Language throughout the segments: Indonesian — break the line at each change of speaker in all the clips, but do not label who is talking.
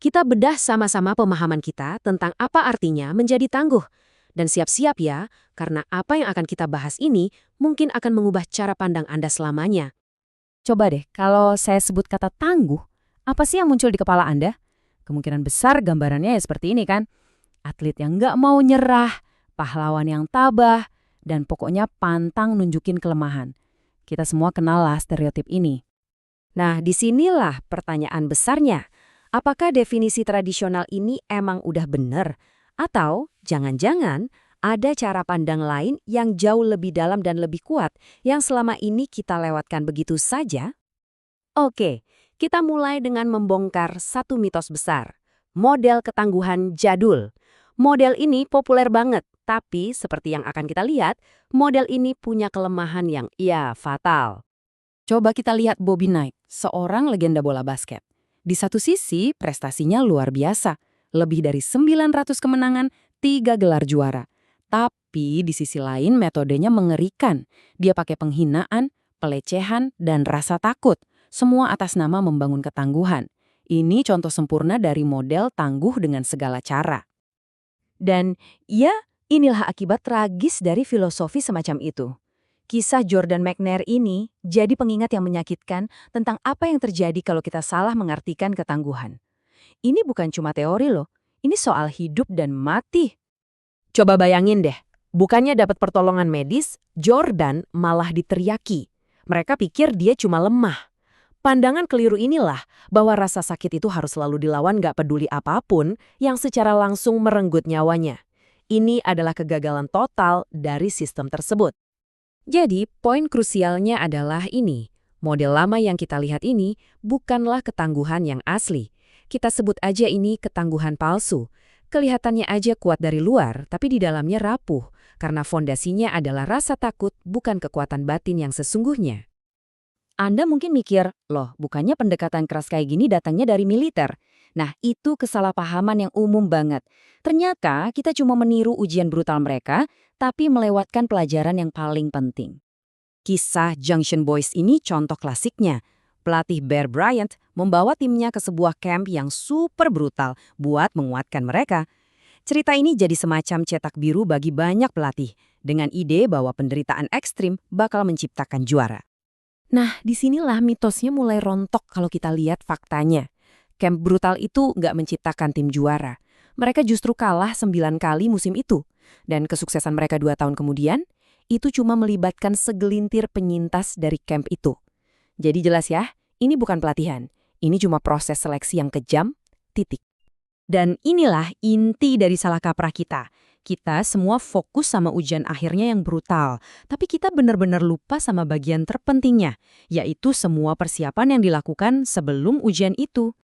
Kita bedah sama-sama pemahaman kita tentang apa artinya menjadi tangguh. Dan siap-siap ya, karena apa yang akan kita bahas ini mungkin akan mengubah cara pandang Anda selamanya.
Coba deh, kalau saya sebut kata tangguh, apa sih yang muncul di kepala Anda? Kemungkinan besar gambarannya ya seperti ini kan. Atlet yang nggak mau nyerah, pahlawan yang tabah, dan pokoknya pantang nunjukin kelemahan. Kita semua kenal lah stereotip ini.
Nah, disinilah pertanyaan besarnya. Apakah definisi tradisional ini emang udah bener? Atau jangan-jangan ada cara pandang lain yang jauh lebih dalam dan lebih kuat yang selama ini kita lewatkan begitu saja? Oke, kita mulai dengan membongkar satu mitos besar. Model ketangguhan jadul. Model ini populer banget, tapi seperti yang akan kita lihat, model ini punya kelemahan yang fatal.
Coba kita lihat Bobby Knight, seorang legenda bola basket. Di satu sisi, prestasinya luar biasa. Lebih dari 900 kemenangan, 3 gelar juara. Tapi di sisi lain metodenya mengerikan. Dia pakai penghinaan, pelecehan, dan rasa takut. Semua atas nama membangun ketangguhan. Ini contoh sempurna dari model tangguh dengan segala cara.
Dan ya, inilah akibat tragis dari filosofi semacam itu. Kisah Jordan McNair ini jadi pengingat yang menyakitkan tentang apa yang terjadi kalau kita salah mengartikan ketangguhan. Ini bukan cuma teori loh, ini soal hidup dan mati. Coba bayangin deh, bukannya dapat pertolongan medis, Jordan malah diteriaki. Mereka pikir dia cuma lemah. Pandangan keliru inilah bahwa rasa sakit itu harus selalu dilawan gak peduli apapun yang secara langsung merenggut nyawanya. Ini adalah kegagalan total dari sistem tersebut. Jadi, poin krusialnya adalah ini. Model lama yang kita lihat ini bukanlah ketangguhan yang asli. Kita sebut aja ini ketangguhan palsu. Kelihatannya aja kuat dari luar, tapi di dalamnya rapuh, karena fondasinya adalah rasa takut, bukan kekuatan batin yang sesungguhnya.
Anda mungkin mikir, loh bukannya pendekatan keras kayak gini datangnya dari militer? Nah, itu kesalahpahaman yang umum banget. Ternyata kita cuma meniru ujian brutal mereka, tapi melewatkan pelajaran yang paling penting.
Kisah Junction Boys ini contoh klasiknya. Pelatih Bear Bryant membawa timnya ke sebuah camp yang super brutal buat menguatkan mereka. Cerita ini jadi semacam cetak biru bagi banyak pelatih, dengan ide bahwa penderitaan ekstrim bakal menciptakan juara. Nah, disinilah mitosnya mulai rontok kalau kita lihat faktanya. Camp brutal itu nggak menciptakan tim juara. Mereka justru kalah 9 kali musim itu. Dan kesuksesan mereka 2 tahun kemudian, itu cuma melibatkan segelintir penyintas dari camp itu. Jadi jelas ya, ini bukan pelatihan. Ini cuma proses seleksi yang kejam, titik. Dan inilah inti dari salah kaprah kita. Kita semua fokus sama ujian akhirnya yang brutal, tapi kita benar-benar lupa sama bagian terpentingnya, yaitu semua persiapan yang dilakukan sebelum ujian itu.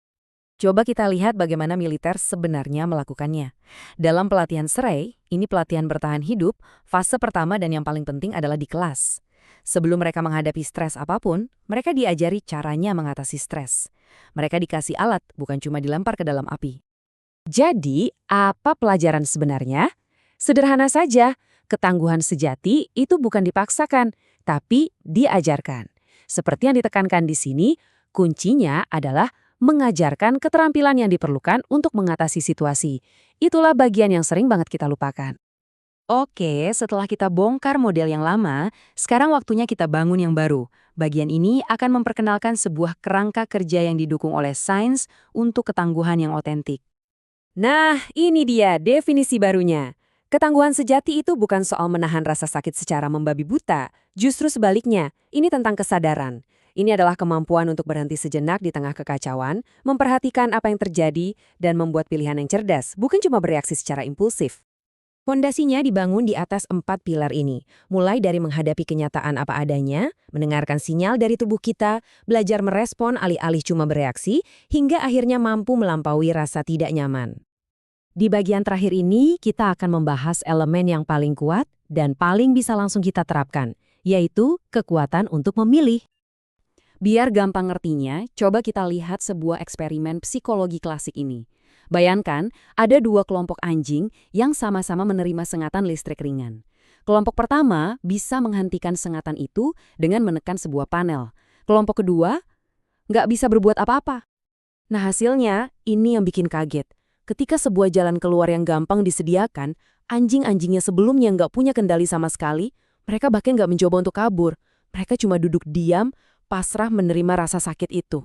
Coba kita lihat bagaimana militer sebenarnya melakukannya. Dalam pelatihan SRAI, ini pelatihan bertahan hidup, fase pertama dan yang paling penting adalah di kelas. Sebelum mereka menghadapi stres apapun, mereka diajari caranya mengatasi stres. Mereka dikasih alat, bukan cuma dilempar ke dalam api. Jadi, apa pelajaran sebenarnya? Sederhana saja, ketangguhan sejati itu bukan dipaksakan, tapi diajarkan. Seperti yang ditekankan di sini, kuncinya adalah mengajarkan keterampilan yang diperlukan untuk mengatasi situasi. Itulah bagian yang sering banget kita lupakan. Oke, setelah kita bongkar model yang lama, sekarang waktunya kita bangun yang baru. Bagian ini akan memperkenalkan sebuah kerangka kerja yang didukung oleh sains untuk ketangguhan yang otentik. Nah, ini dia definisi barunya. Ketangguhan sejati itu bukan soal menahan rasa sakit secara membabi buta. Justru sebaliknya, ini tentang kesadaran. Ini adalah kemampuan untuk berhenti sejenak di tengah kekacauan, memperhatikan apa yang terjadi, dan membuat pilihan yang cerdas, bukan cuma bereaksi secara impulsif. Fondasinya dibangun di atas 4 pilar ini, mulai dari menghadapi kenyataan apa adanya, mendengarkan sinyal dari tubuh kita, belajar merespon alih-alih cuma bereaksi, hingga akhirnya mampu melampaui rasa tidak nyaman. Di bagian terakhir ini, kita akan membahas elemen yang paling kuat dan paling bisa langsung kita terapkan, yaitu kekuatan untuk memilih. Biar gampang ngertinya, coba kita lihat sebuah eksperimen psikologi klasik ini. Bayangkan, ada 2 kelompok anjing yang sama-sama menerima sengatan listrik ringan. Kelompok pertama bisa menghentikan sengatan itu dengan menekan sebuah panel. Kelompok kedua nggak bisa berbuat apa-apa.
Nah hasilnya, ini yang bikin kaget. Ketika sebuah jalan keluar yang gampang disediakan, anjing-anjingnya sebelumnya nggak punya kendali sama sekali, mereka bahkan nggak mencoba untuk kabur. Mereka cuma duduk diam, pasrah menerima rasa sakit itu.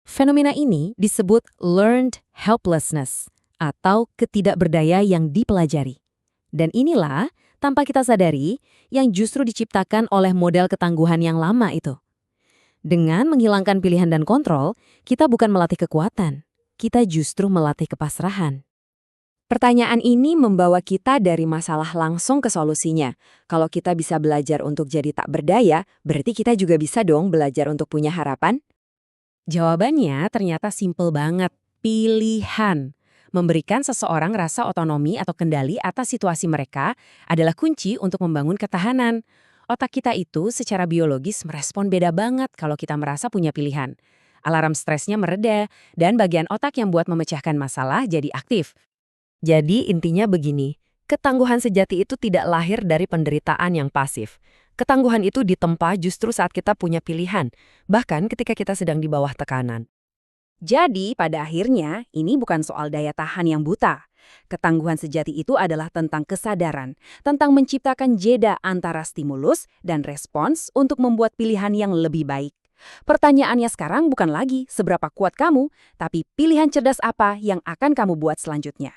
Fenomena ini disebut learned helplessness, atau ketidakberdaya yang dipelajari. Dan inilah, tanpa kita sadari, yang justru diciptakan oleh model ketangguhan yang lama itu. Dengan menghilangkan pilihan dan kontrol, kita bukan melatih kekuatan, kita justru melatih kepasrahan. Pertanyaan ini membawa kita dari masalah langsung ke solusinya. Kalau kita bisa belajar untuk jadi tak berdaya, berarti kita juga bisa dong belajar untuk punya harapan? Jawabannya ternyata simpel banget, pilihan. Memberikan seseorang rasa otonomi atau kendali atas situasi mereka adalah kunci untuk membangun ketahanan. Otak kita itu secara biologis merespon beda banget kalau kita merasa punya pilihan. Alarm stresnya mereda, dan bagian otak yang buat memecahkan masalah jadi aktif. Jadi intinya begini, ketangguhan sejati itu tidak lahir dari penderitaan yang pasif. Ketangguhan itu ditempa justru saat kita punya pilihan, bahkan ketika kita sedang di bawah tekanan.
Jadi, pada akhirnya, ini bukan soal daya tahan yang buta. Ketangguhan sejati itu adalah tentang kesadaran, tentang menciptakan jeda antara stimulus dan respons untuk membuat pilihan yang lebih baik. Pertanyaannya sekarang bukan lagi seberapa kuat kamu, tapi pilihan cerdas apa yang akan kamu buat selanjutnya.